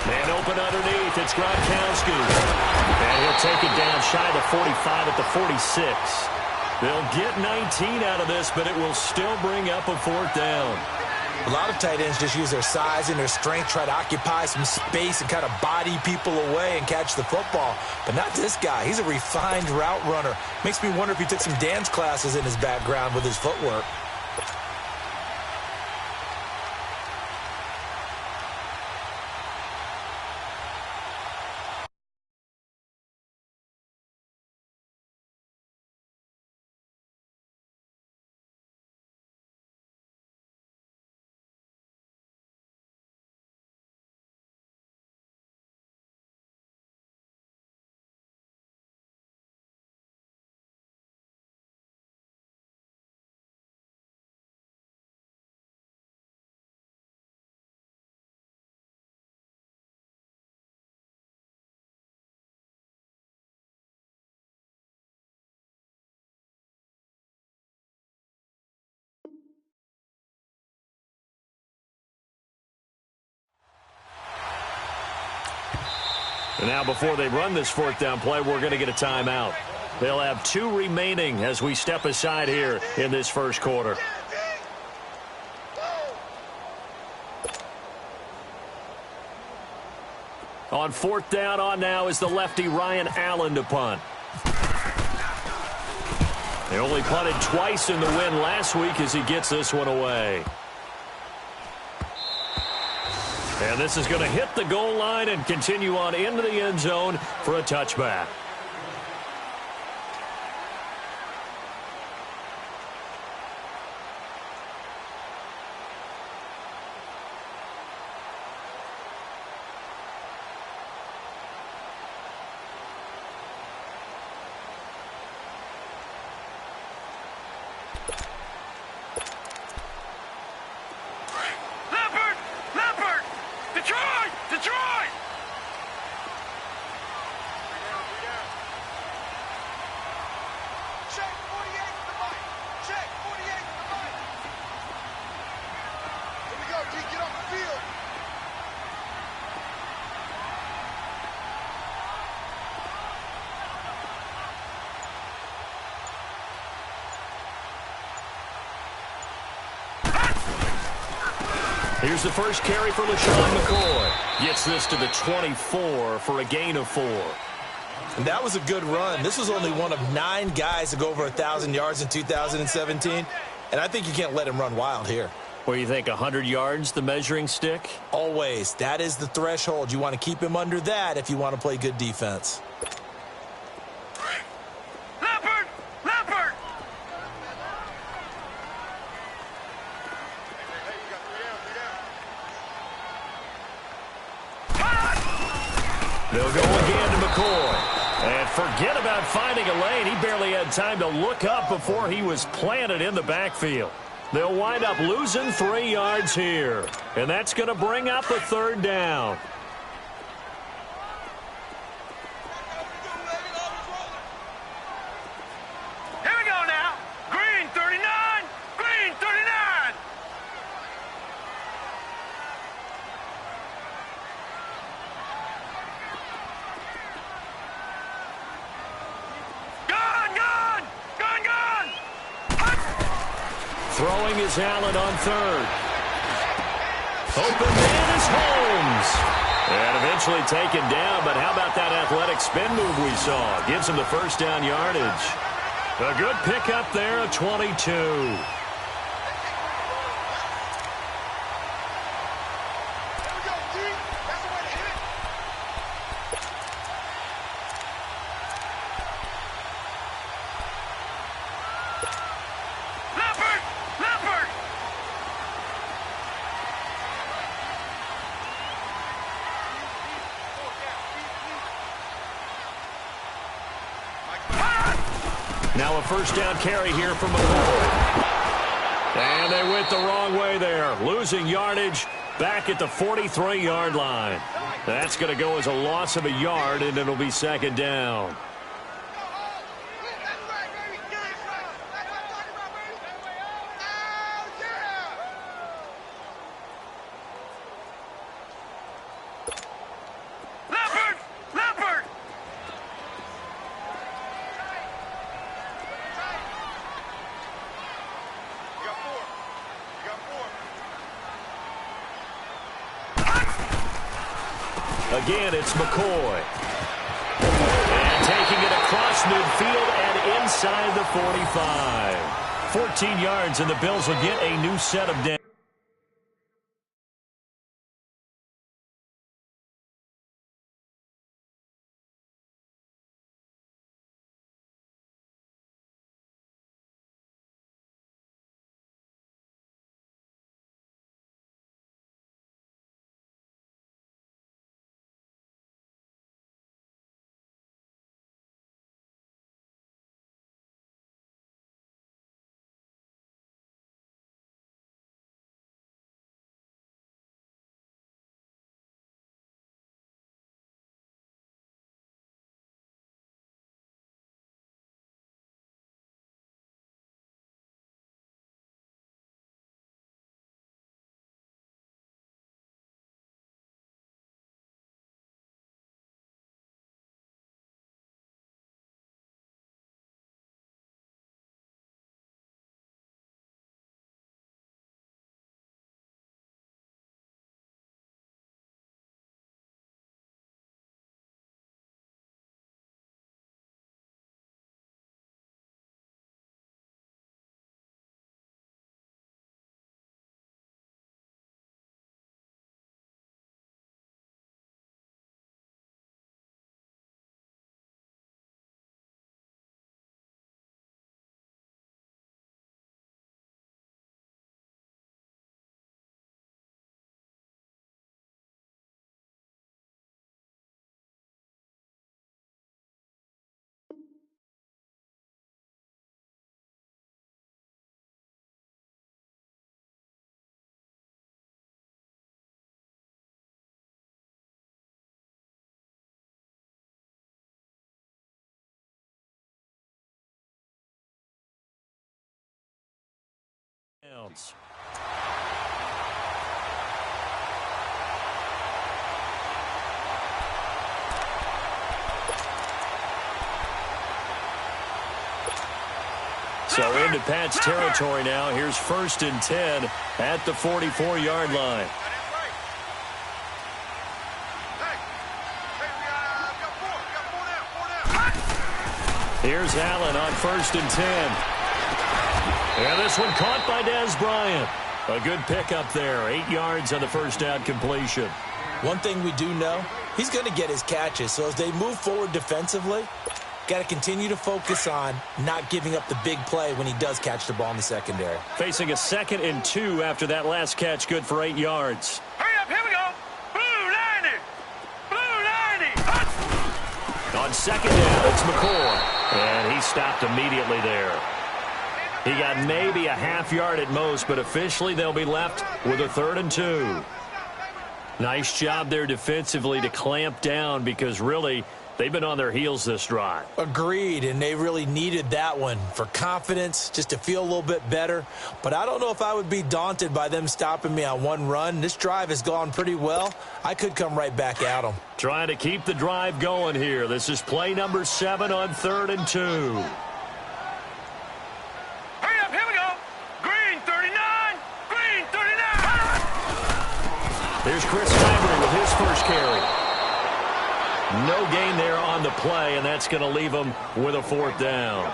Man open underneath. It's Gronkowski. And he'll take it down shy of the 45 at the 46. They'll get 19 out of this, but it will still bring up a fourth down. A lot of tight ends just use their size and their strength, try to occupy some space and kind of body people away and catch the football. But not this guy. He's a refined route runner. Makes me wonder if he took some dance classes in his background with his footwork. And now before they run this fourth down play, we're going to get a timeout. They'll have 2 remaining as we step aside here in this first quarter. On fourth down on now is the lefty Ryan Allen to punt. They only punted twice in the win last week as he gets this one away. And this is going to hit the goal line and continue on into the end zone for a touchback. Here's the first carry for LaShawn McCoy. Gets this to the 24 for a gain of 4. And that was a good run. This was only one of 9 guys to go over 1,000 yards in 2017. And I think you can't let him run wild here. What do you think, 100 yards, the measuring stick? Always. That is the threshold. You want to keep him under that if you want to play good defense. They'll go again to McCoy. And forget about finding a lane. He barely had time to look up before he was planted in the backfield. They'll wind up losing 3 yards here. And that's going to bring up a third down. Here we go now. Green 39. Green 39. Throwing is Allen on third. Open man is Holmes. And eventually taken down, but how about that athletic spin move we saw? Gives him the first down yardage. A good pickup there, a 22. Now a first down carry here from McCoy. And they went the wrong way there. Losing yardage back at the 43-yard line. That's going to go as a loss of a yard, and it'll be second down. Again, it's McCoy. And taking it across midfield and inside the 45. 14 yards, and the Bills will get a new set of downs. So into Pat's territory now. Here's 1st and 10 at the 44-yard line. Here's Allen on 1st and 10. And this one caught by Dez Bryant. A good pickup there. 8 yards on the first down completion. One thing we do know, he's going to get his catches. So as they move forward defensively, got to continue to focus on not giving up the big play when he does catch the ball in the secondary. Facing a 2nd and 2 after that last catch, good for 8 yards. Hurry up, here we go. Blue 90. Blue 90. On 2nd down, it's McCoy. And he stopped immediately there. He got maybe a half yard at most, but officially they'll be left with a 3rd and 2. Nice job there defensively to clamp down because really they've been on their heels this drive. Agreed, and they really needed that one for confidence, just to feel a little bit better. But I don't know if I would be daunted by them stopping me on one run. This drive has gone pretty well. I could come right back at them. Trying to keep the drive going here. This is play number 7 on 3rd and 2. Hurry up, here we go. Green 39. Green 39. There's Chris Ivory with his first carry. No gain there on the play, and that's going to leave him with a 4th down.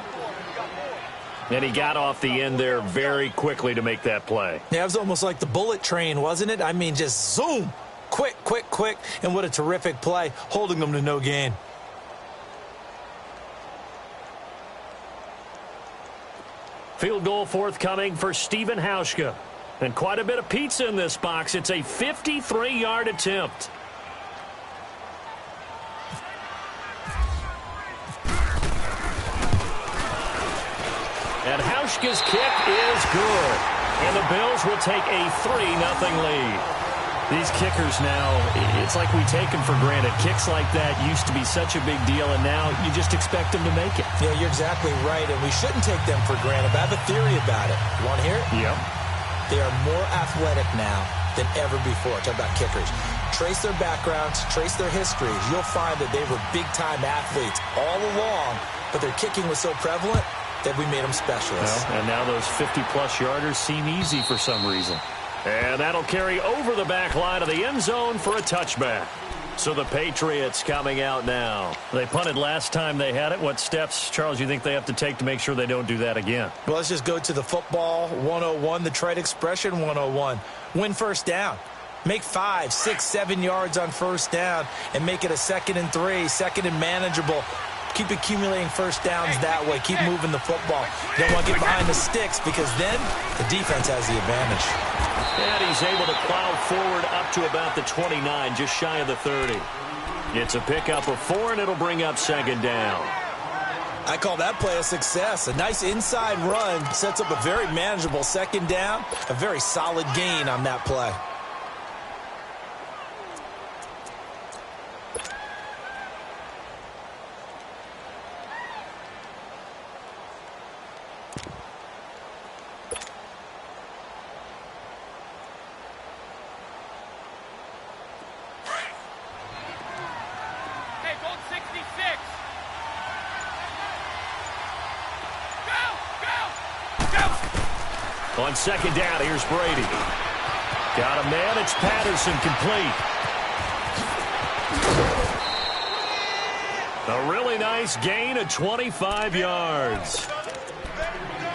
And he got off the end there very quickly to make that play. Yeah, it was almost like the bullet train, wasn't it? I mean, just zoom. Quick, quick, quick. And what a terrific play, holding them to no gain. Field goal forthcoming for Stephen Hauschka. And quite a bit of pizza in this box. It's a 53-yard attempt. And Hauschka's kick is good. And the Bills will take a 3-0 lead. These kickers now, it's like we take them for granted. Kicks like that used to be such a big deal, and now you just expect them to make it. Yeah, you're exactly right, and we shouldn't take them for granted. But I have a theory about it. You want to hear it? Yep. They are more athletic now than ever before. Talk about kickers. Trace their backgrounds, trace their histories. You'll find that they were big-time athletes all along, but their kicking was so prevalent that we made them specialists. Well, and now those 50-plus yarders seem easy for some reason. And that'll carry over the back line of the end zone for a touchback. So the Patriots coming out now. They punted last time they had it. What steps, Charles, you think they have to take to make sure they don't do that again? Well, let's just go to the football 101, the trade expression 101. Win first down. Make 5, 6, 7 yards on first down and make it a 2nd and 3, 2nd and manageable. Keep accumulating first downs that way. Keep moving the football. You don't want to get behind the sticks because then the defense has the advantage. And he's able to plow forward up to about the 29, just shy of the 30. It's a pickup of 4, and it'll bring up 2nd down. I call that play a success. A nice inside run sets up a very manageable 2nd down, a very solid gain on that play. On 2nd down, here's Brady. Got a man. It's Patterson complete. A really nice gain of 25 yards.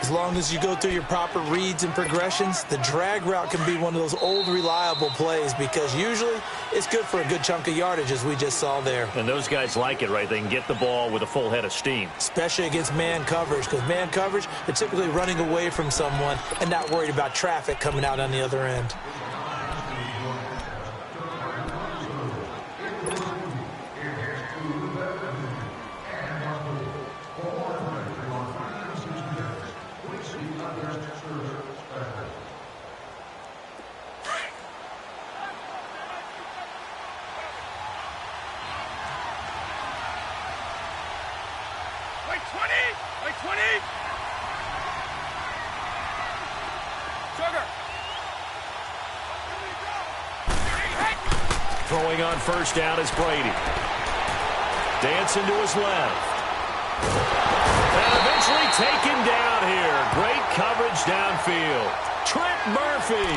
As long as you go through your proper reads and progressions, the drag route can be one of those old reliable plays because usually it's good for a good chunk of yardage, as we just saw there. And those guys like it, right? They can get the ball with a full head of steam. Especially against man coverage, because man coverage, they're typically running away from someone and not worried about traffic coming out on the other end. Throwing on first down is Brady. Dancing to his left. And eventually taken down here. Great coverage downfield. Trent Murphy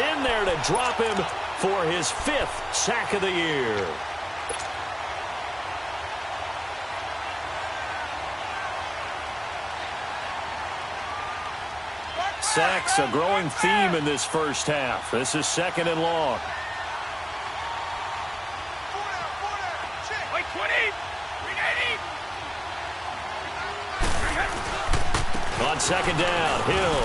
in there to drop him for his 5th sack of the year. Sacks, a growing theme in this first half. This is 2nd and long. On 2nd down, Hill.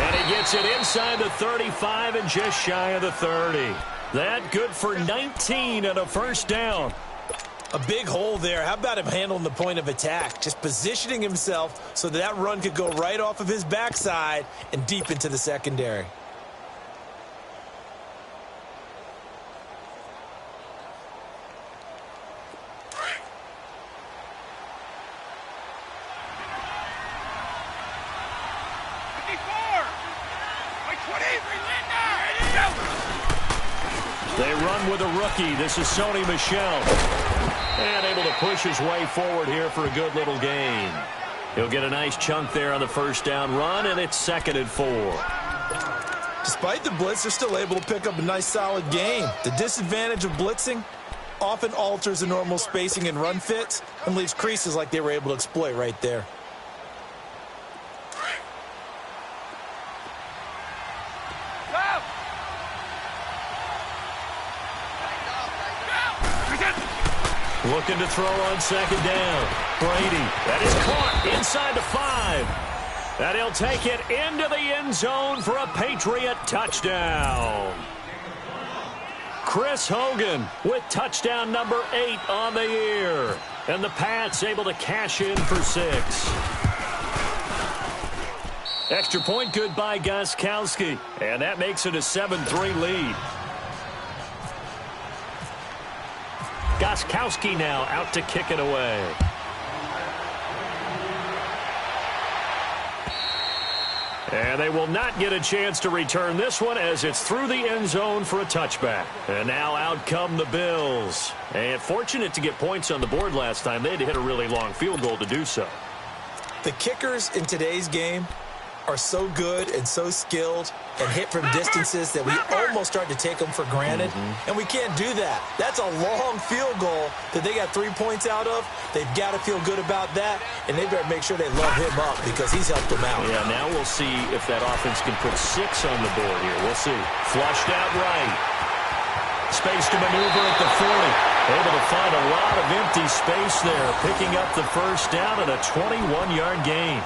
And he gets it inside the 35 and just shy of the 30. That good for 19 and a first down. A big hole there. How about him handling the point of attack? Just positioning himself so that run could go right off of his backside and deep into the secondary. They run with a rookie. This is Sony Michel. And able to push his way forward here for a good little gain. He'll get a nice chunk there on the first down run, and it's 2nd and 4. Despite the blitz, they're still able to pick up a nice solid gain. The disadvantage of blitzing often alters the normal spacing and run fits and leaves creases like they were able to exploit right there. Looking to throw on 2nd down. Brady, that is caught inside the 5. And he'll take it into the end zone for a Patriot touchdown. Chris Hogan with touchdown number 8 on the year. And the Pats able to cash in for 6. Extra point good by Gostkowski. And that makes it a 7-3 lead. Gostkowski now out to kick it away. And they will not get a chance to return this one as it's through the end zone for a touchback. And now out come the Bills. And fortunate to get points on the board last time. They had to hit a really long field goal to do so. The kickers in today's game are so good and so skilled and hit from distances that we almost start to take them for granted, and we can't do that. That's a long field goal that they got 3 points out of. They've got to feel good about that, and they better make sure they love him up because he's helped them out. Yeah, now we'll see if that offense can put 6 on the board here. We'll see. Flushed out right. Space to maneuver at the 40. Able to find a lot of empty space there, picking up the first down and a 21-yard gain.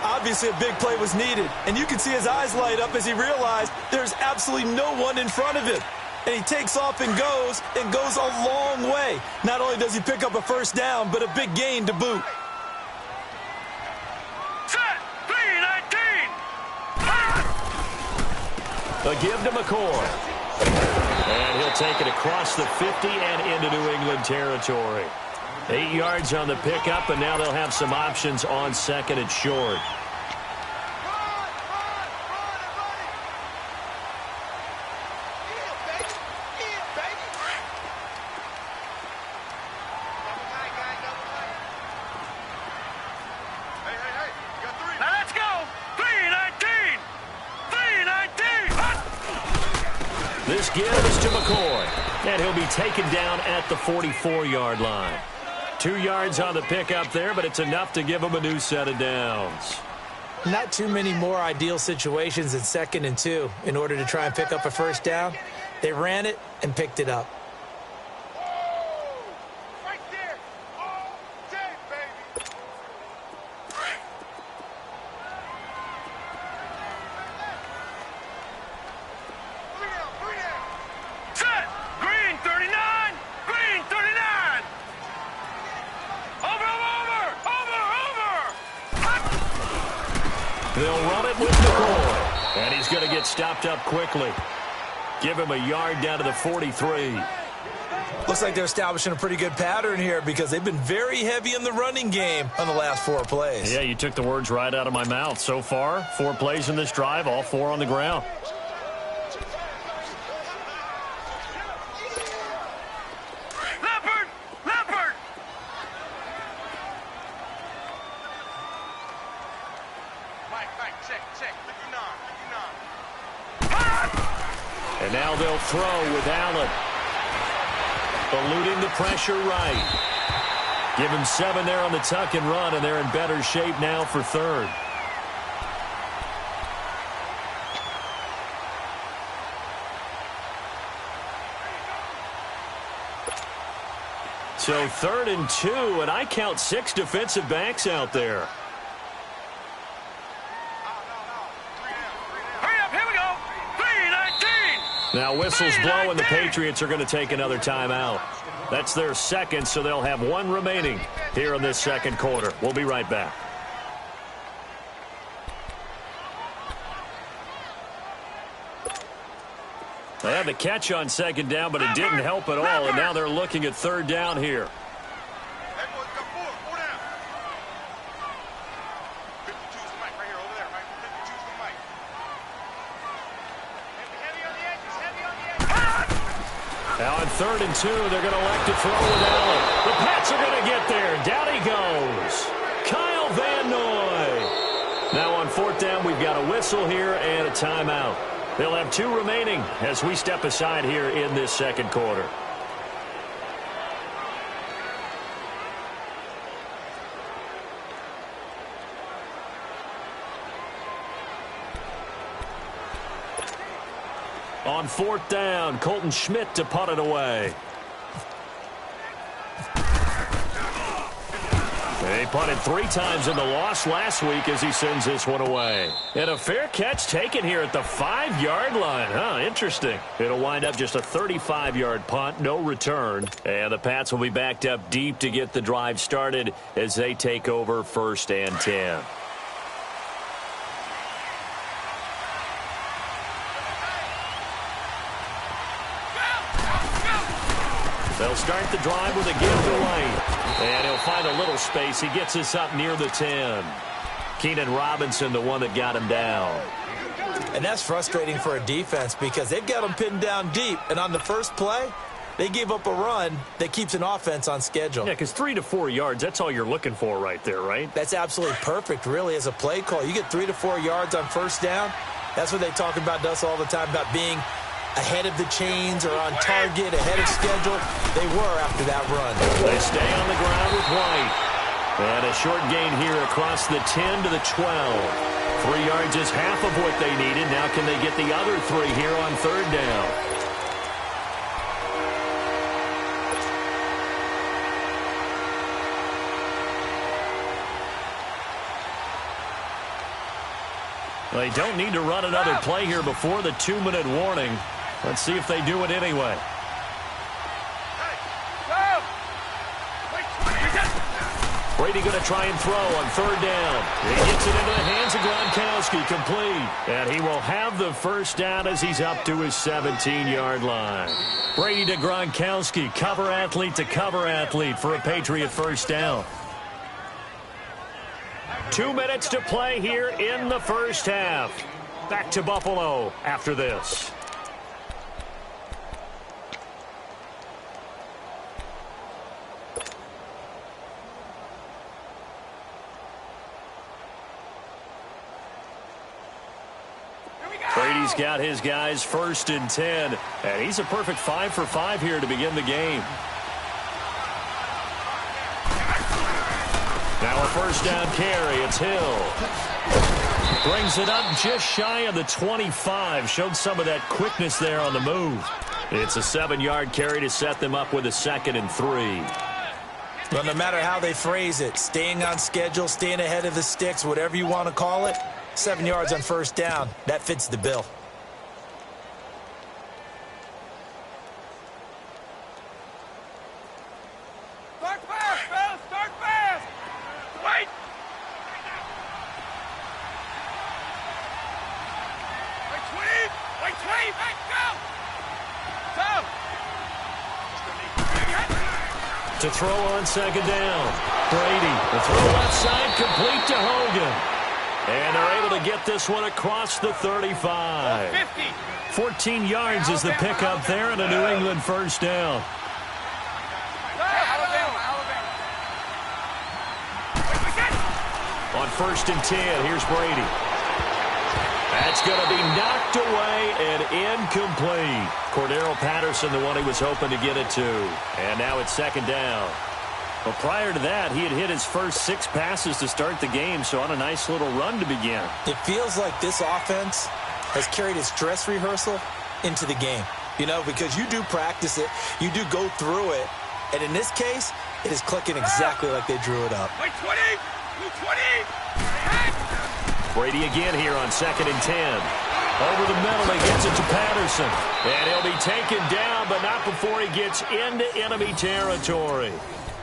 Obviously, a big play was needed, and you can see his eyes light up as he realized there's absolutely no one in front of him. And he takes off and goes a long way. Not only does he pick up a first down, but a big gain to boot. Set, 3-19. A give to McCoy. And he'll take it across the 50 and into New England territory. 8 yards on the pickup, and now they'll have some options on second and short. Now let's go. 3-19. 3-19. This gives to McCoy, and he'll be taken down at the 44-yard line. 2 yards on the pickup there, but it's enough to give him a new set of downs. Not too many more ideal situations in 2nd and 2 in order to try and pick up a first down. They ran it and picked it up. Right there. All day, baby. Set. Green 39. Green 39. Over. They'll run it with McCoy, and he's going to get stopped up quickly. Give him a yard down to the 43. Looks like they're establishing a pretty good pattern here because they've been very heavy in the running game on the last 4 plays. Yeah, you took the words right out of my mouth. So far, 4 plays in this drive, all 4 on the ground. Leopard. Mike, check. Look you know. And now they'll throw with Allen. Eluding the pressure right. Give him 7 there on the tuck and run, and they're in better shape now for 3rd. So 3rd and 2, and I count 6 defensive backs out there. Hurry up, here we go. 3-19. Now whistles blow, and the Patriots are going to take another timeout. That's their 2nd, so they'll have 1 remaining here in this 2nd quarter. We'll be right back. They had the catch on 2nd down, but it didn't help at all, and now they're looking at 3rd down here. Now on 3rd and 2, they're going to elect to throw with Allen. The Pats are going to get there. Down he goes. Kyle Van Noy. Now on 4th down, we've got a whistle here and a timeout. They'll have 2 remaining as we step aside here in this 2nd quarter. On 4th down, Colton Schmidt to punt it away. They punted 3 times in the loss last week as he sends this one away. And a fair catch taken here at the 5-yard line. Interesting. It'll wind up just a 35-yard punt, no return. And the Pats will be backed up deep to get the drive started as they take over 1st and 10. They'll start the drive with a give to White. And he'll find a little space. He gets us up near the 10. Keenan Robinson, the one that got him down. And that's frustrating for a defense because they've got him pinned down deep. And on the first play, They gave up a run that keeps an offense on schedule. Yeah, because 3 to 4 yards, that's all you're looking for right there, right? That's absolutely perfect, really, as a play call. You get 3 to 4 yards on first down. That's what they talk about us all the time, about being ahead of the chains or on target, ahead of schedule. They were after that run. They stay on the ground with White. And a short gain here across the 10 to the 12. 3 yards is half of what they needed. Now can they get the other 3 here on third down? They don't need to run another play here before the 2-minute warning. Let's see if they do it anyway. Brady going to try and throw on third down. He gets it into the hands of Gronkowski, complete. And he will have the first down as he's up to his 17-yard line. Brady to Gronkowski, cover athlete to cover athlete for a Patriot first down. 2 minutes to play here in the first half. Back to Buffalo after this. Brady's got his guys 1st and 10, and he's a perfect 5 for 5 here to begin the game. Now a first down carry. It's Hill. Brings it up just shy of the 25. Showed some of that quickness there on the move. It's a 7-yard carry to set them up with a 2nd and 3. Well, no matter how they phrase it, staying on schedule, staying ahead of the sticks, whatever you want to call it, 7 yards on first down, that fits the bill. Start fast, Bill! Start fast! Wait! Wait, 20! Wait, go! To throw on 2nd down. Brady, the throw left side, complete to Hogan. And they're able to get this one across the 35. 14 yards is the pickup there and a New England first down. On 1st and 10, here's Brady. That's going to be knocked away and incomplete. Cordero Patterson, the one he was hoping to get it to. And now it's 2nd down. Well, prior to that, he had hit his first 6 passes to start the game, so on a nice little run to begin. It feels like this offense has carried its dress rehearsal into the game. You know, because you do practice it, you do go through it, and in this case, it is clicking exactly like they drew it up. Wait, 20! 20! Brady again here on 2nd and 10. Over the middle, he gets it to Patterson. And he'll be taken down, but not before he gets into enemy territory.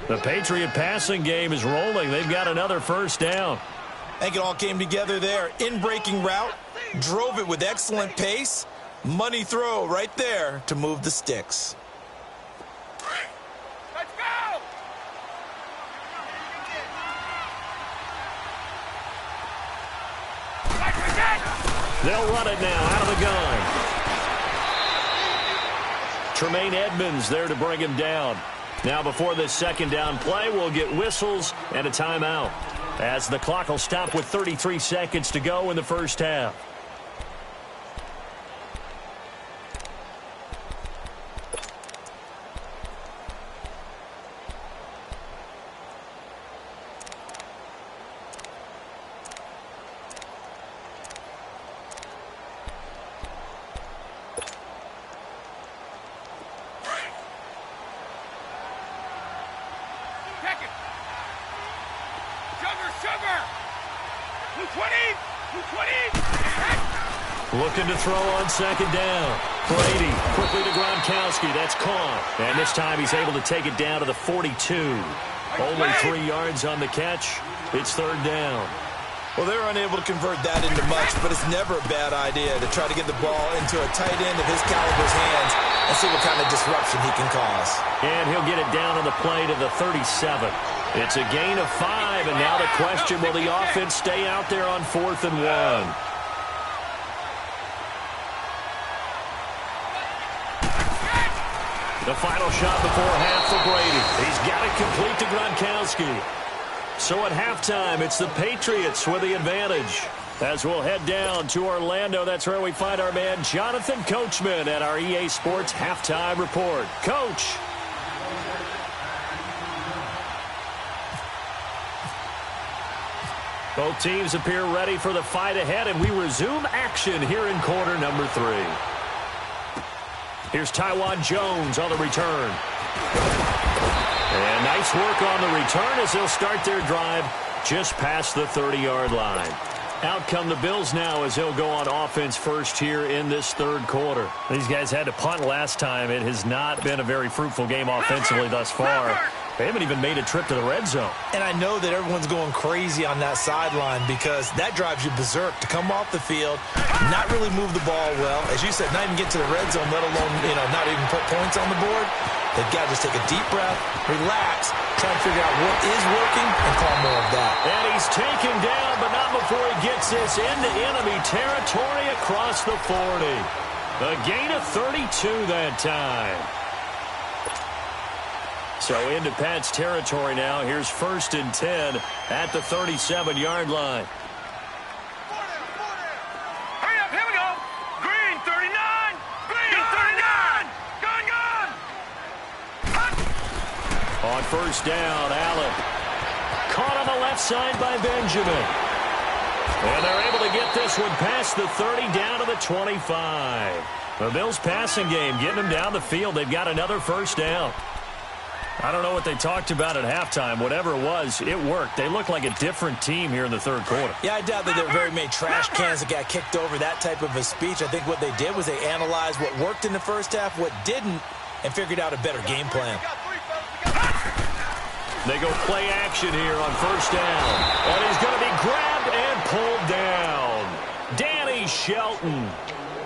The Patriot passing game is rolling. They've got another first down. I think it all came together there. In-breaking route, drove it with excellent pace. Money throw right there to move the sticks. Let's go! They'll run it now out of the gun. Tremaine Edmonds there to bring him down. Now before this 2nd down play, we'll get whistles and a timeout, as the clock will stop with 33 seconds to go in the first half. Keke! Sugar! 220! Looking to throw on 2nd down. Brady quickly to Gronkowski. That's caught. And this time he's able to take it down to the 42. Only 3 yards on the catch. It's 3rd down. Well, they were unable to convert that into much, but it's never a bad idea to try to get the ball into a tight end of his caliber's hands and see what kind of disruption he can cause. And he'll get it down on the play to the 37. It's a gain of 5, and now the question, will the offense stay out there on 4th and 1? The final shot before half for Brady. He's got it complete to Gronkowski. So at halftime, it's the Patriots with the advantage. As we'll head down to Orlando, that's where we find our man Jonathan Coachman at our EA Sports Halftime Report. Coach. Both teams appear ready for the fight ahead, and we resume action here in quarter number 3. Here's Tywan Jones on the return. And nice work on the return as they'll start their drive just past the 30-yard line. Out come the Bills now as they'll go on offense first here in this third quarter. These guys had to punt last time. It has not been a very fruitful game offensively thus far. They haven't even made a trip to the red zone. And I know that everyone's going crazy on that sideline because that drives you berserk to come off the field, not really move the ball well. As you said, not even get to the red zone, let alone, not even put points on the board. They've got to just take a deep breath, relax, try to figure out what is working, and call more of that. And he's taken down, but not before he gets this into enemy territory across the 40. A gain of 32 that time. So into Pat's territory now. Here's 1st and 10 at the 37-yard line. Hurry up, here we go. Green 39. Green 39. Gun. On 1st down, Allen. Caught on the left side by Benjamin. And they're able to get this one past the 30 down to the 25. The Bills passing game getting them down the field. They've got another 1st down. I don't know what they talked about at halftime. Whatever it was, it worked. They look like a different team here in the third quarter. Yeah, I doubt that there were very many trash cans that got kicked over, that type of a speech. I think what they did was they analyzed what worked in the first half, what didn't, and figured out a better game plan. They go play action here on 1st down. And he's going to be grabbed and pulled down. Danny Shelton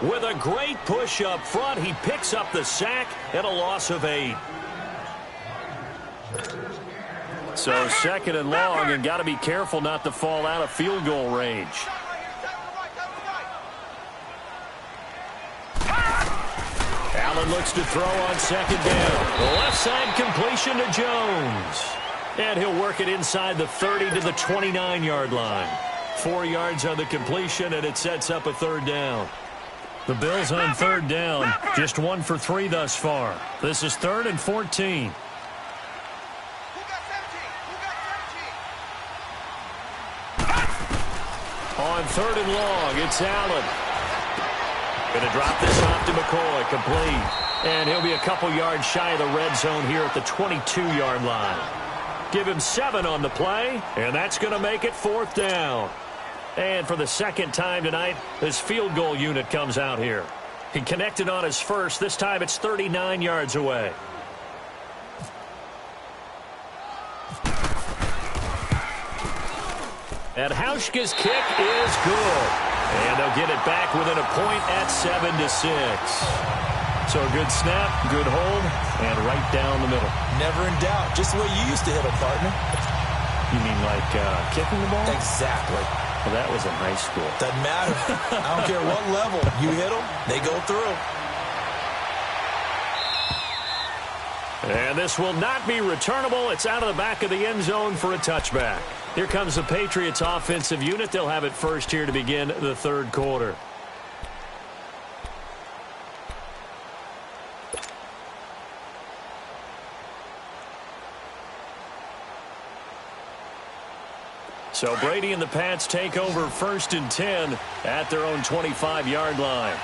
with a great push up front. He picks up the sack and a loss of 8. So 2nd and long, and got to be careful not to fall out of field goal range. Allen looks to throw on 2nd down. The left side completion to Jones. And he'll work it inside the 30 to the 29-yard line. 4 yards on the completion, and it sets up a 3rd down. The Bills on 3rd down, just 1 for 3 thus far. This is 3rd and 14. On 3rd and long, it's Allen. Going to drop this off to McCoy, complete. And he'll be a couple yards shy of the red zone here at the 22-yard line. Give him 7 on the play, and that's going to make it 4th down. And for the 2nd time tonight, this field goal unit comes out here. He connected on his first. This time it's 39 yards away. And Hauschka's kick is good. And they'll get it back within a point at 7-6. So a good snap, good hold, and right down the middle. Never in doubt. Just the way you used to hit them, partner. You mean like kicking the ball? Exactly. Well, that was in high school. Doesn't matter. I don't care what level. You hit them, they go through. And this will not be returnable. It's out of the back of the end zone for a touchback. Here comes the Patriots offensive unit. They'll have it first here to begin the third quarter. So Brady and the Pats take over 1st and 10 at their own 25-yard line.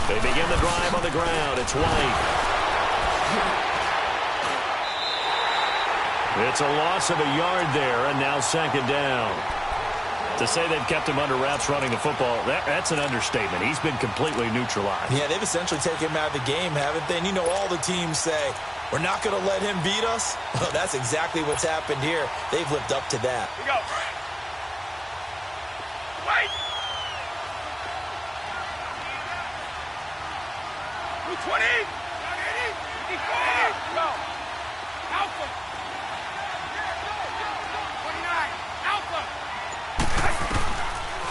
They begin the drive on the ground. It's White. It's a loss of a yard there, and now 2nd down. To say they've kept him under wraps running the football, that's an understatement. He's been completely neutralized. Yeah, they've essentially taken him out of the game, haven't they? And you know all the teams say, we're not going to let him beat us. Well, that's exactly what's happened here. They've lived up to that. Here we go. Wait. 20. Go. Alpha. 29. Alpha.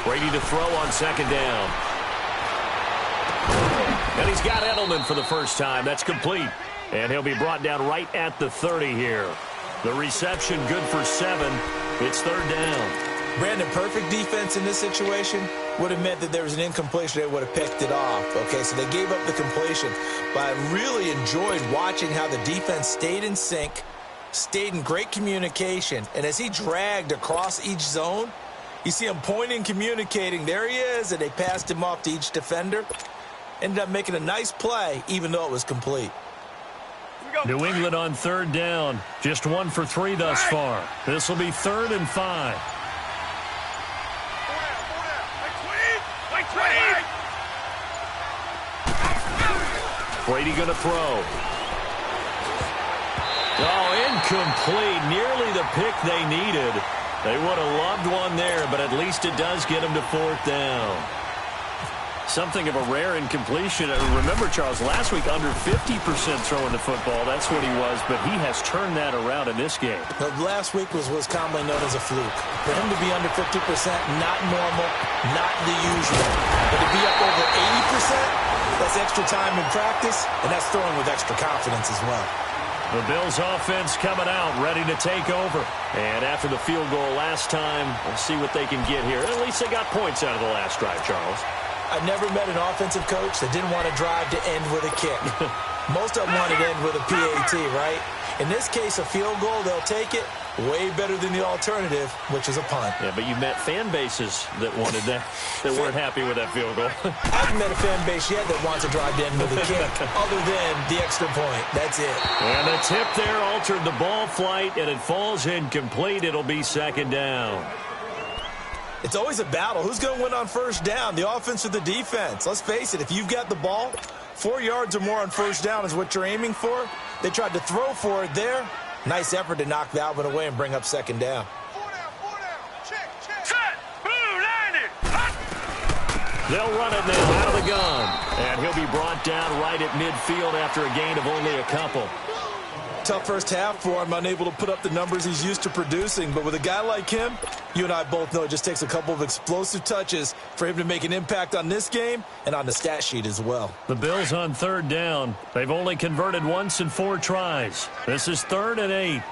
Brady to throw on second down. And he's got Edelman for the first time. That's complete. And he'll be brought down right at the 30 here. The reception good for 7. It's third down. Brandon, perfect defense in this situation would have meant that there was an incompletion. They would have picked it off. Okay, so they gave up the completion. But I really enjoyed watching how the defense stayed in sync, stayed in great communication. And as he dragged across each zone, you see him pointing, communicating. There he is, and they passed him off to each defender. Ended up making a nice play, even though it was complete. New England on third down. Just 1 for 3 thus far. This will be 3rd and 5. Brady going to throw. Oh, incomplete. Nearly the pick they needed. They would have loved one there, but at least it does get them to 4th down. Something of a rare incompletion. Remember, Charles, last week under 50% throwing the football. That's what he was, but he has turned that around in this game. The last week was commonly known as a fluke. For him to be under 50%, not normal, not the usual. But to be up over 80%, that's extra time in practice, and that's throwing with extra confidence as well. The Bills offense coming out, ready to take over. And after the field goal last time, we'll see what they can get here. At least they got points out of the last drive, Charles. I've never met an offensive coach that didn't want to drive to end with a kick. Most of them want to end with a PAT, right? In this case, a field goal, they'll take it. Way better than the alternative, which is a punt. Yeah, but you've met fan bases that wanted that, that weren't happy with that field goal. I haven't met a fan base yet that wants to drive to end with a kick, other than the extra point. That's it. And the tip there altered the ball flight, and it falls incomplete. It'll be 2nd down. It's always a battle. Who's going to win on first down, the offense or the defense? Let's face it, if you've got the ball, 4 yards or more on first down is what you're aiming for. They tried to throw for it there. Nice effort to knock that one away and bring up 2nd down. 4 down. Check. Set. Blue, 90. They'll run it now out of the gun. And he'll be brought down right at midfield after a gain of only a couple. Tough first half for him, unable to put up the numbers he's used to producing. But with a guy like him, you and I both know it just takes a couple of explosive touches for him to make an impact on this game and on the stat sheet as well. The Bills on 3rd down. They've only converted once in 4 tries. This is 3rd and 8. Alert.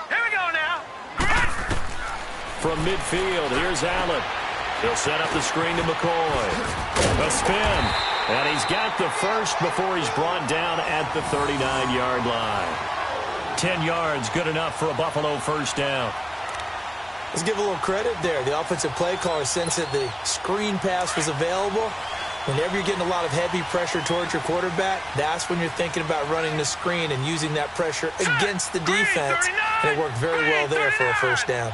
Here we go now. From midfield, here's Allen. He'll set up the screen to McCoy. A spin. And he's got the first before he's brought down at the 39-yard line. 10 yards, good enough for a Buffalo first down. Let's give a little credit there. The offensive play caller sensed that the screen pass was available. Whenever you're getting a lot of heavy pressure towards your quarterback, that's when you're thinking about running the screen and using that pressure against the defense. And it worked very well there for a first down.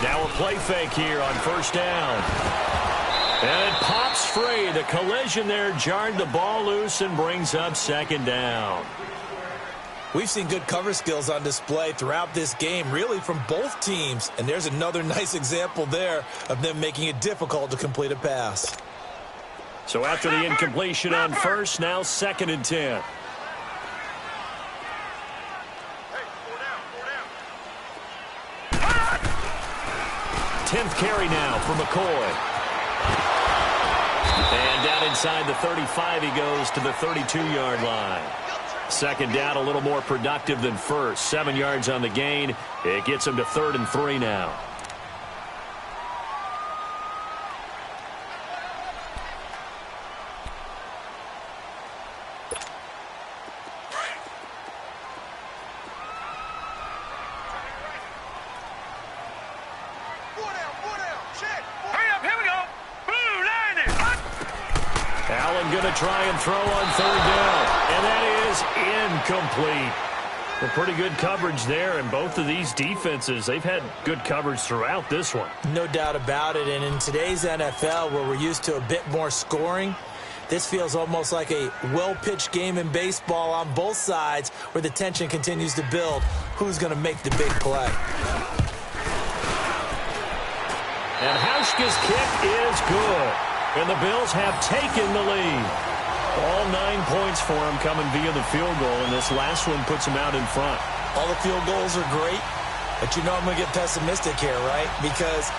Now a play fake here on first down. And it pops free. The collision there jarred the ball loose and brings up 2nd down. We've seen good cover skills on display throughout this game, really from both teams. And there's another nice example there of them making it difficult to complete a pass. So after the incompletion on first, now 2nd and 10. 10th carry now for McCoy. And down inside the 35 he goes to the 32-yard line. 2nd down, a little more productive than first. 7 yards on the gain. It gets him to 3rd and 3 now. Try and throw on 3rd down, and that is incomplete. Well, pretty good coverage there, and both of these defenses, they've had good coverage throughout this one. No doubt about it, and in today's NFL, where we're used to a bit more scoring, this feels almost like a well-pitched game in baseball on both sides, where the tension continues to build. Who's going to make the big play? And Hauschka's kick is good. And the Bills have taken the lead. All 9 points for them coming via the field goal, and this last one puts them out in front. All the field goals are great, but you know I'm going to get pessimistic here, right? Because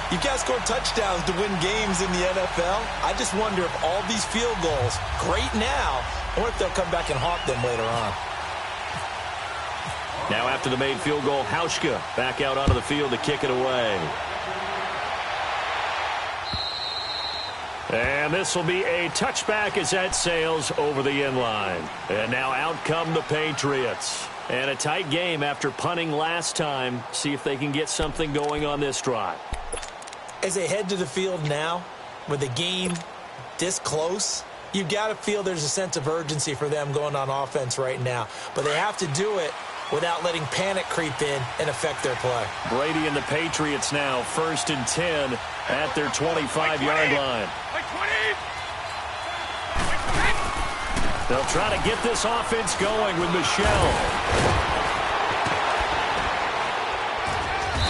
you've got to score touchdowns to win games in the NFL. I just wonder if all these field goals, great now, or if they'll come back and haunt them later on. Now after the made field goal, Hauschka back out onto the field to kick it away. And this will be a touchback as that sails over the end line. And now out come the Patriots. And a tight game after punting last time. See if they can get something going on this drive. As they head to the field now, with the game this close, you've got to feel there's a sense of urgency for them going on offense right now. But they have to do it without letting panic creep in and affect their play. Brady and the Patriots now 1st and 10 at their 25-yard line. They'll try to get this offense going with Michelle.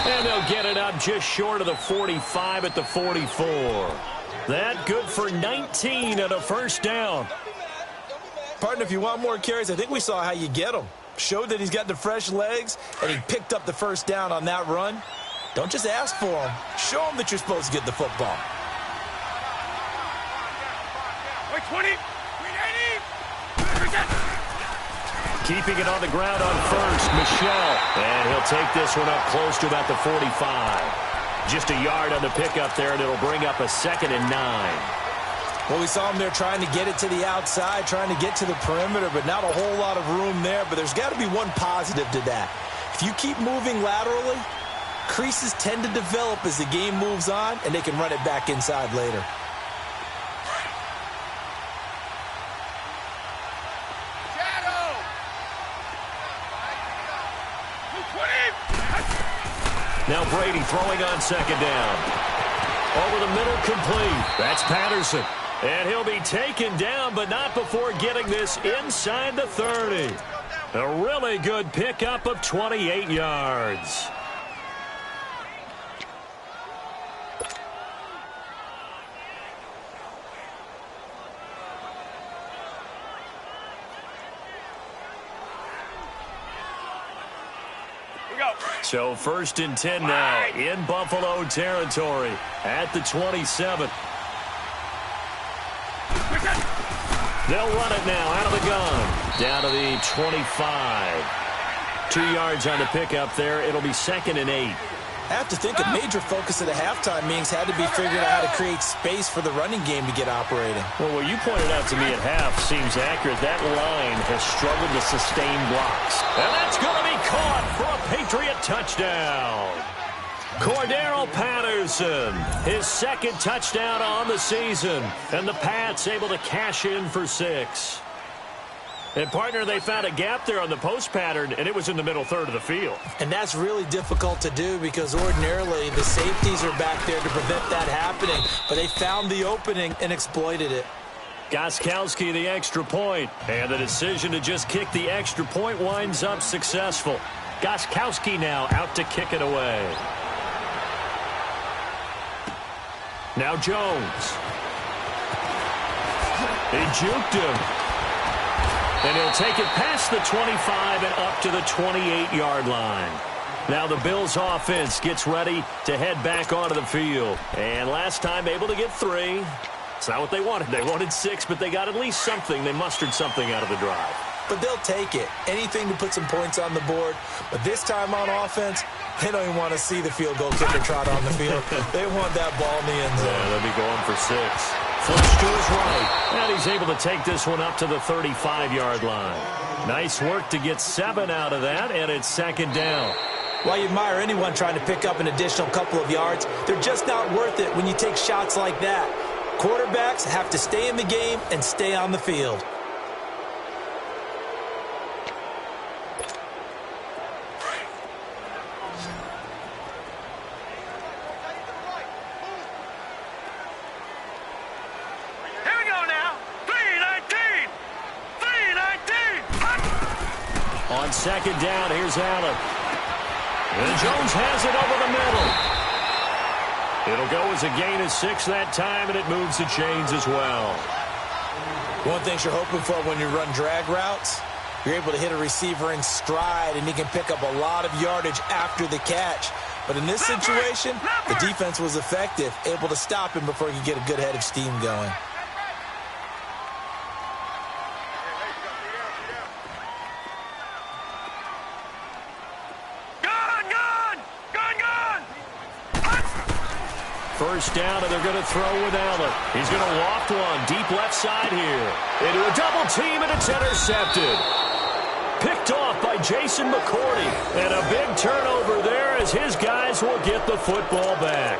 And they'll get it up just short of the 45 at the 44. That good for 19 and a first down. Partner, if you want more carries, I think we saw how you get them. Showed that he's got the fresh legs, and he picked up the first down on that run. Don't just ask for him. Show him that you're supposed to get the football. 20. Keeping it on the ground on first, Michelle. And he'll take this one up close to about the 45. Just a yard on the pickup there, and it'll bring up a 2nd and 9. Well, we saw him there trying to get it to the outside, trying to get to the perimeter, but not a whole lot of room there. But there's got to be one positive to that. If you keep moving laterally, creases tend to develop as the game moves on, and they can run it back inside later. Now Brady throwing on 2nd down. Over the middle, complete. That's Patterson. And he'll be taken down, but not before getting this inside the 30. A really good pickup of 28 yards. So 1st and 10 now in Buffalo territory at the 27. They'll run it now out of the gun. Down to the 25. 2 yards on the pickup there. It'll be 2nd and 8. I have to think a major focus of the halftime meetings had to be figuring out how to create space for the running game to get operating. Well, what you pointed out to me at half seems accurate. That line has struggled to sustain blocks. And that's going to be caught for a Patriot touchdown. Cordero Patterson, his 2nd touchdown on the season. And the Pats able to cash in for 6. And, partner, they found a gap there on the post pattern, and it was in the middle third of the field. And that's really difficult to do because ordinarily the safeties are back there to prevent that happening. But they found the opening and exploited it. Gostkowski the extra point. And the decision to just kick the extra point winds up successful. Gostkowski now out to kick it away. Now Jones. He juked him. And he'll take it past the 25 and up to the 28-yard line. Now the Bills offense gets ready to head back onto the field. And last time able to get 3. It's not what they wanted. They wanted 6, but they got at least something. They mustered something out of the drive. But they'll take it. Anything to put some points on the board. But this time on offense, they don't even want to see the field goal kicker trot on the field. They want that ball in the end zone. Yeah, they'll be going for 6. Flips to his right. And he's able to take this one up to the 35-yard line. Nice work to get 7 out of that, and it's 2nd down. While you admire anyone trying to pick up an additional couple of yards, they're just not worth it when you take shots like that. Quarterbacks have to stay in the game and stay on the field. On 2nd down, here's Allen. And Jones has it over the middle. It'll go as a gain of 6 that time, and it moves the chains as well. One thing you're hoping for when you run drag routes, you're able to hit a receiver in stride, and he can pick up a lot of yardage after the catch. But in this situation, the defense was effective, able to stop him before he could get a good head of steam going. First down, and they're going to throw with Allen. He's going to loft one deep left side here. Into a double team, and it's intercepted. Picked off by Jason McCourty. And a big turnover there as his guys will get the football back.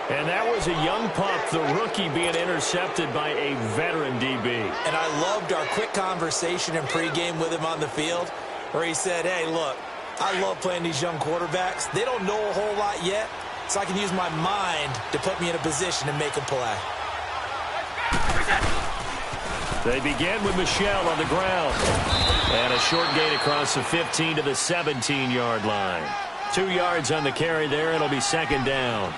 And that was a young pup, the rookie, being intercepted by a veteran DB. And I loved our quick conversation in pregame with him on the field where he said, hey, look, I love playing these young quarterbacks. They don't know a whole lot yet, so I can use my mind to put me in a position to make a play. They begin with Michel on the ground. And a short gain across the 15 to the 17-yard line. 2 yards on the carry there. It'll be second down.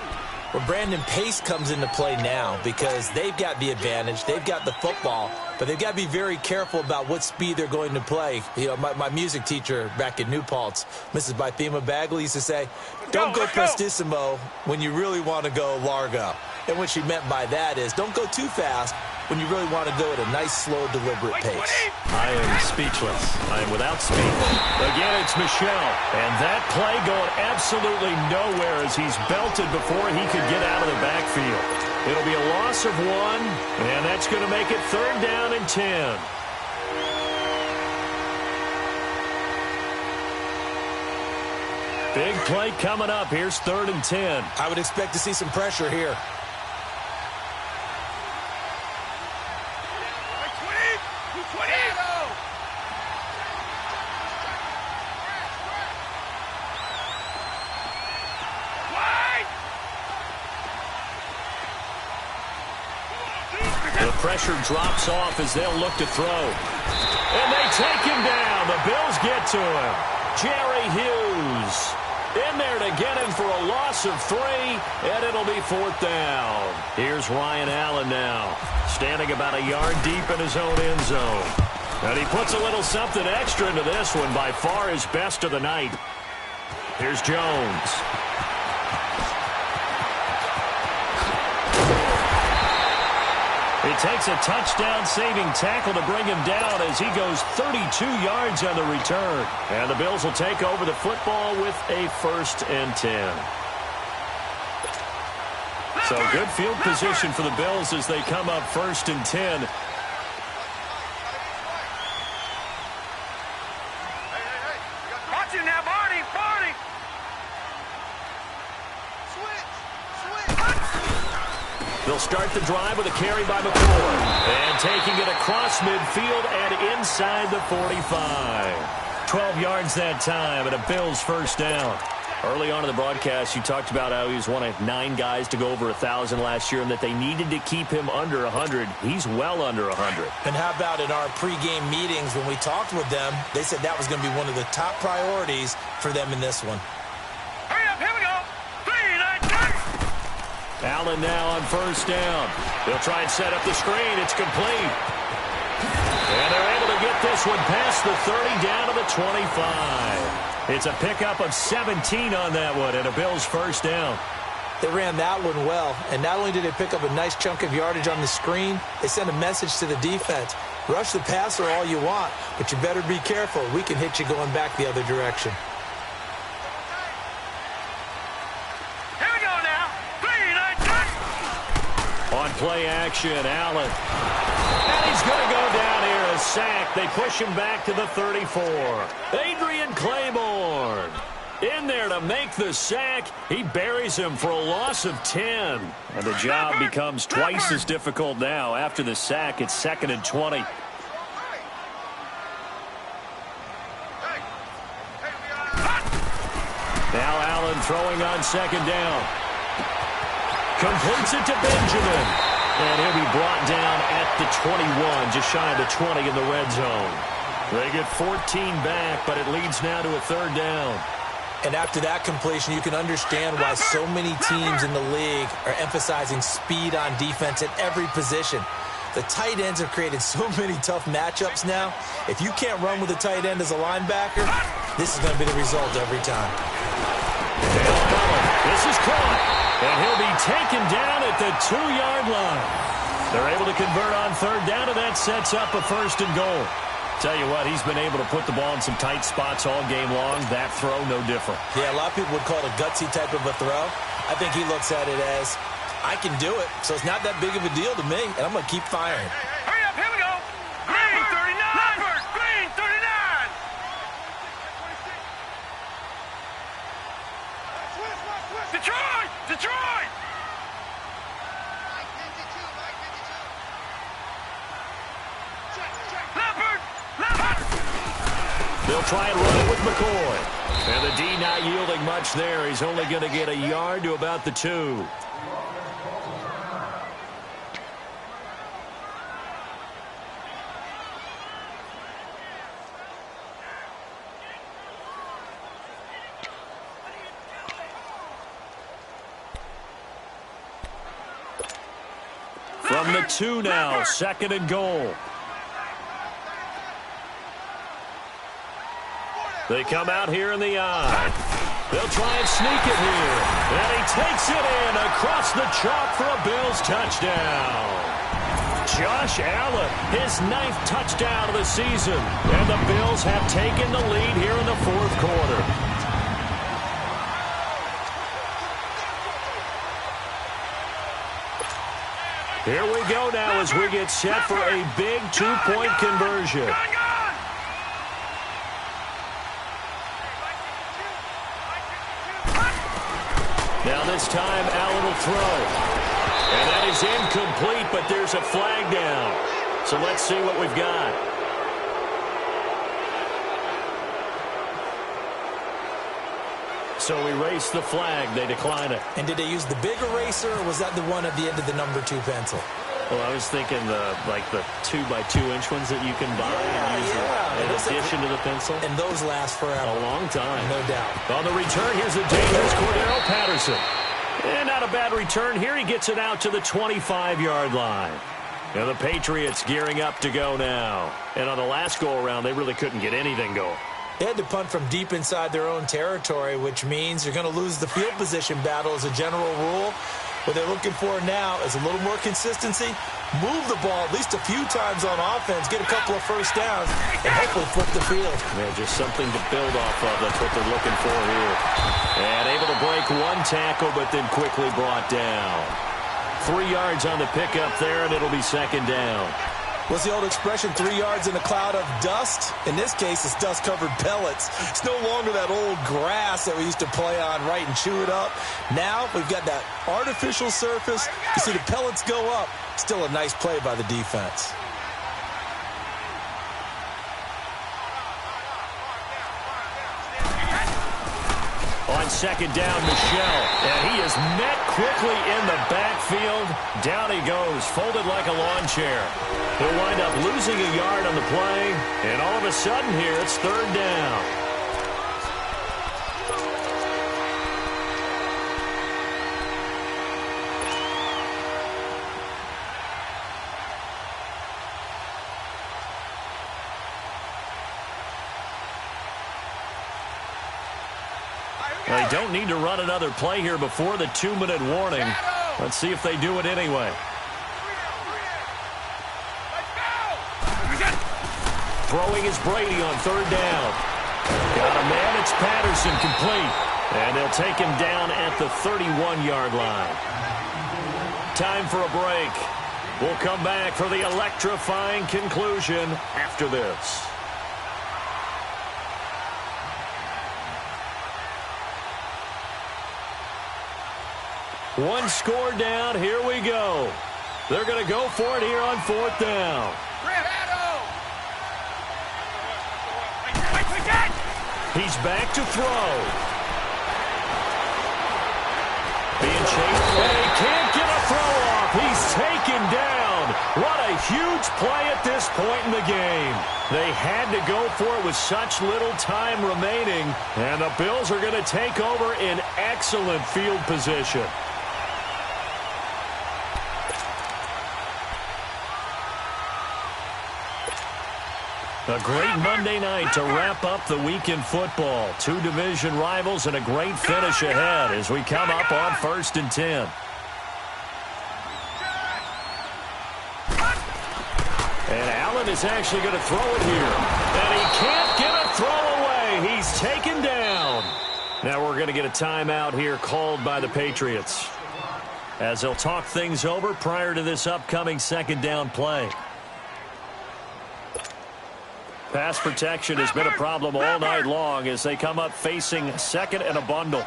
Well, Brandon, pace comes into play now because they've got the advantage. They've got the football, but they've got to be very careful about what speed they're going to play. You know, my music teacher back in New Paltz, Mrs. Bythema Bagley, used to say, don't go prestissimo when you really want to go largo. And what she meant by that is don't go too fast when you really want to go at a nice, slow, deliberate pace. I am speechless. I am without speech. Again, it's Michel. And that play going absolutely nowhere as he's belted before he could get out of the backfield. It'll be a loss of 1, and that's going to make it third down and 10. Big play coming up. Here's third and 10. I would expect to see some pressure here. The pressure drops off as they'll look to throw. And they take him down. The Bills get to him. Jerry Hughes in there to get him for a loss of 3, and it'll be fourth down. Here's Ryan Allen now, standing about a yard deep in his own end zone. And he puts a little something extra into this one, by far his best of the night. Here's Jones. It takes a touchdown-saving tackle to bring him down as he goes 32 yards on the return. And the Bills will take over the football with a first and 10. So good field position for the Bills as they come up first and 10. Watch him now, Barney! Barney! They'll start the drive with a carry by McCoy. And taking it across midfield and inside the 45. 12 yards that time and a Bills first down. Early on in the broadcast, you talked about how he was one of 9 guys to go over 1,000 last year and that they needed to keep him under 100. He's well under 100. And how about in our pregame meetings when we talked with them, they said that was going to be one of the top priorities for them in this one. Hurry up, here we go! 3, 9, 10! Allen now on first down. They'll try and set up the screen. It's complete. And they're able to get this one past the 30 down to the 25. It's a pickup of 17 on that one and a Bills first down. They ran that one well, and not only did they pick up a nice chunk of yardage on the screen, they sent a message to the defense. Rush the passer all you want, but you better be careful. We can hit you going back the other direction. Here we go now! 3, 9, 10! On play action, Allen. And he's going to go down here. A sack. They push him back to the 34. Adrian Claiborne in there to make the sack. He buries him for a loss of 10. And the job becomes twice as difficult now. After the sack, it's second and 20. Now Allen throwing on second down. Completes it to Benjamin. And he'll be brought down at the 21, just shy of the 20 in the red zone. They get 14 back, but it leads now to a third down. And after that completion, you can understand why so many teams in the league are emphasizing speed on defense at every position. The tight ends have created so many tough matchups now. If you can't run with a tight end as a linebacker, this is going to be the result every time. This is caught, and he'll be taken down at the 2-yard line. They're able to convert on third down, and that sets up a 1st and goal. Tell you what, he's been able to put the ball in some tight spots all game long. That throw, no different. Yeah, a lot of people would call it a gutsy type of a throw. I think he looks at it as, I can do it, so it's not that big of a deal to me, and I'm going to keep firing. Hurry up, here we go. Green 39. Green 39. Detroit! Detroit! Leopard! Leopard! They'll try and run it with McCoy. And the D not yielding much there. He's only going to get a yard to about the 2. From the 2 now, 2nd and goal. They come out here in the eye. They'll try and sneak it here. And he takes it in across the chalk for a Bills touchdown. Josh Allen, his 9th touchdown of the season. And the Bills have taken the lead here in the 4th quarter. Here we go now as we get set for a big 2-point conversion. Now this time, Allen will throw. And that is incomplete, but there's a flag down. So let's see what we've got. So erase the flag. They decline it. And did they use the big eraser, or was that the one at the end of the number 2 pencil? Well, I was thinking the 2x2-inch ones that you can buy and use in addition to the pencil. And those last forever. A long time. No doubt. On the return, here's a dangerous Cordero Patterson. And not a bad return here. He gets it out to the 25-yard line. And the Patriots gearing up to go now. And on the last go-around, they really couldn't get anything going. They had to punt from deep inside their own territory, which means you're going to lose the field position battle as a general rule. What they're looking for now is a little more consistency, move the ball at least a few times on offense, get a couple of first downs, and hopefully flip the field. Yeah, just something to build off of. That's what they're looking for here. And able to break one tackle, but then quickly brought down. 3 yards on the pickup there, and it'll be 2nd down. What's the old expression, 3 yards in a cloud of dust? In this case, it's dust-covered pellets. It's no longer that old grass that we used to play on, right, and chew it up. Now we've got that artificial surface. You see the pellets go up. Still a nice play by the defense. On 2nd down, Michel. And he is met quickly in the backfield. Down he goes, folded like a lawn chair. He'll wind up losing a yard on the play. And all of a sudden here, it's 3rd down. They don't need to run another play here before the 2-minute warning. Let's see if they do it anyway. Throwing is Brady on 3rd down. Got a man, it's Patterson, complete. And they'll take him down at the 31-yard line. Time for a break. We'll come back for the electrifying conclusion after this. One score down. Here we go. They're going to go for it here on 4th down. He's back to throw. Being chased, and he can't get a throw off. He's taken down. What a huge play at this point in the game. They had to go for it with such little time remaining, and the Bills are going to take over in excellent field position. A great Monday night to wrap up the week in football. Two division rivals and a great finish ahead as we come up on 1st and 10. And Allen is actually going to throw it here. And he can't get a throw away. He's taken down. Now we're going to get a timeout here called by the Patriots, as they'll talk things over prior to this upcoming 2nd down play. Pass protection has been a problem all night long as they come up facing 2nd and a bundle.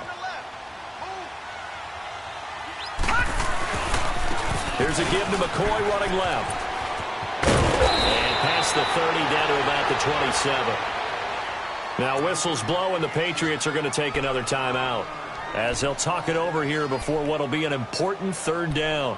Here's a give to McCoy running left. And past the 30 down to about the 27. Now whistles blow and the Patriots are going to take another timeout, as they'll talk it over here before what will be an important 3rd down.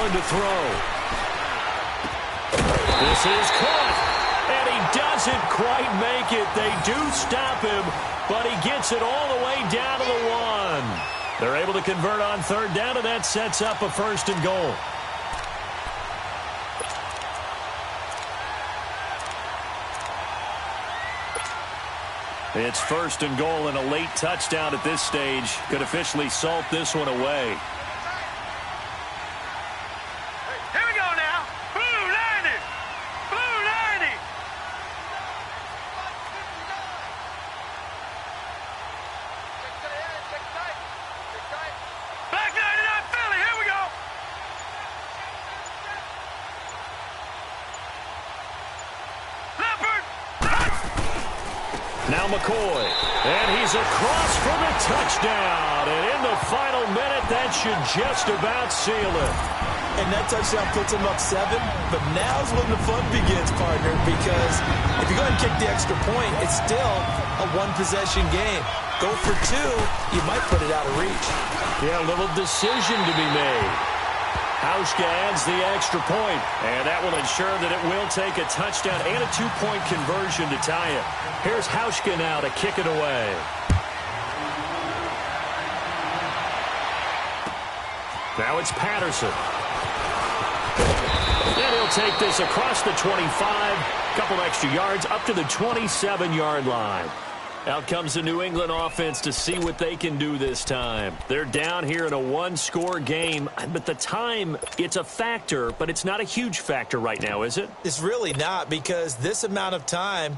To throw. This is caught, and he doesn't quite make it. They do stop him, but he gets it all the way down to the 1. They're able to convert on 3rd down, and that sets up a 1st and goal. It's 1st and goal, and a late touchdown at this stage could officially salt this one away. Now McCoy, and he's across for the touchdown. And in the final minute, that should just about seal it. And that touchdown puts him up 7, but now's when the fun begins, partner, because if you go ahead and kick the extra point, it's still a one-possession game. Go for 2, you might put it out of reach. Yeah, a little decision to be made. Hauschka adds the extra point, and that will ensure that it will take a touchdown and a 2-point conversion to tie it. Here's Hauschka now to kick it away. Now it's Patterson. And he'll take this across the 25, a couple extra yards up to the 27-yard line. Out comes the New England offense to see what they can do this time. They're down here in a 1-score game, but the time, it's a factor, but it's not a huge factor right now, is it? It's really not, because this amount of time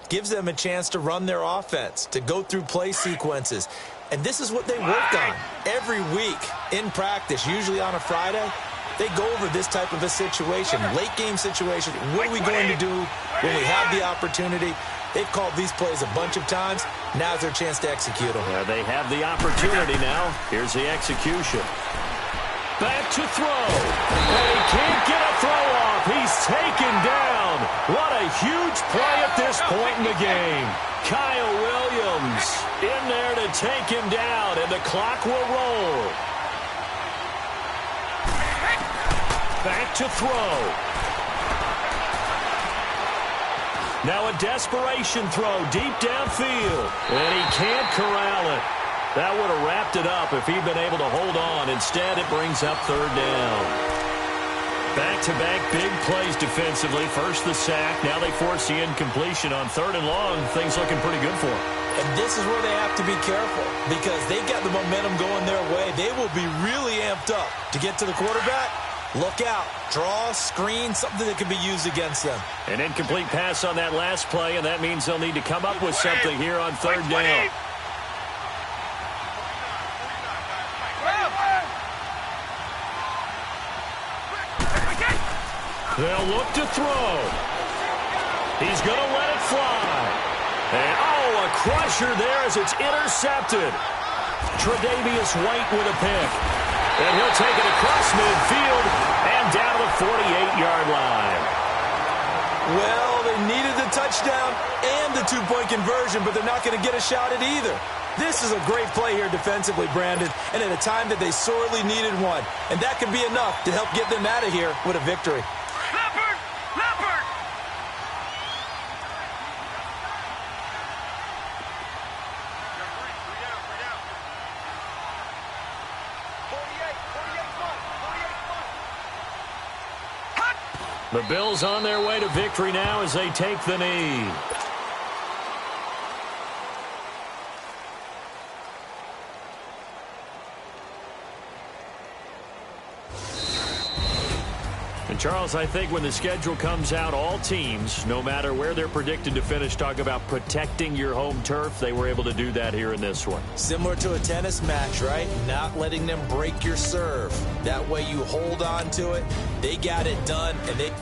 gives them a chance to run their offense, to go through play sequences. And this is what they work on every week in practice, usually on a Friday. They go over this type of a situation, late-game situation. What are we going to do when we have the opportunity? They've called these plays a bunch of times. Now's their chance to execute them. Yeah, they have the opportunity now. Here's the execution. Back to throw. And he can't get a throw off. He's taken down. What a huge play at this point in the game. Kyle Williams in there to take him down, and the clock will roll. Back to throw. Now a desperation throw deep downfield. And he can't corral it. That would have wrapped it up if he'd been able to hold on. Instead, it brings up 3rd down. Back-to-back big plays defensively. First the sack. Now they force the incompletion on 3rd and long. Things looking pretty good for them. And this is where they have to be careful, because they've got the momentum going their way. They will be really amped up to get to the quarterback. Look out. Draw, screen, something that can be used against them. An incomplete pass on that last play, and that means they'll need to come up with something here on 3rd down. They'll look to throw. He's going to let it fly. And, a crusher there as it's intercepted. Tre'Davious White with a pick. And he'll take it across midfield and down to the 48-yard line. Well, they needed the touchdown and the two-point conversion, but they're not going to get a shot at either. This is a great play here defensively, Brandon, and at a time that they sorely needed one. And that could be enough to help get them out of here with a victory. Leopard! Leopard! The Bills on their way to victory now as they take the knee. And Charles, I think when the schedule comes out, all teams, no matter where they're predicted to finish, talk about protecting your home turf. They were able to do that here in this one. Similar to a tennis match, right? Not letting them break your serve. That way you hold on to it. They got it done, and they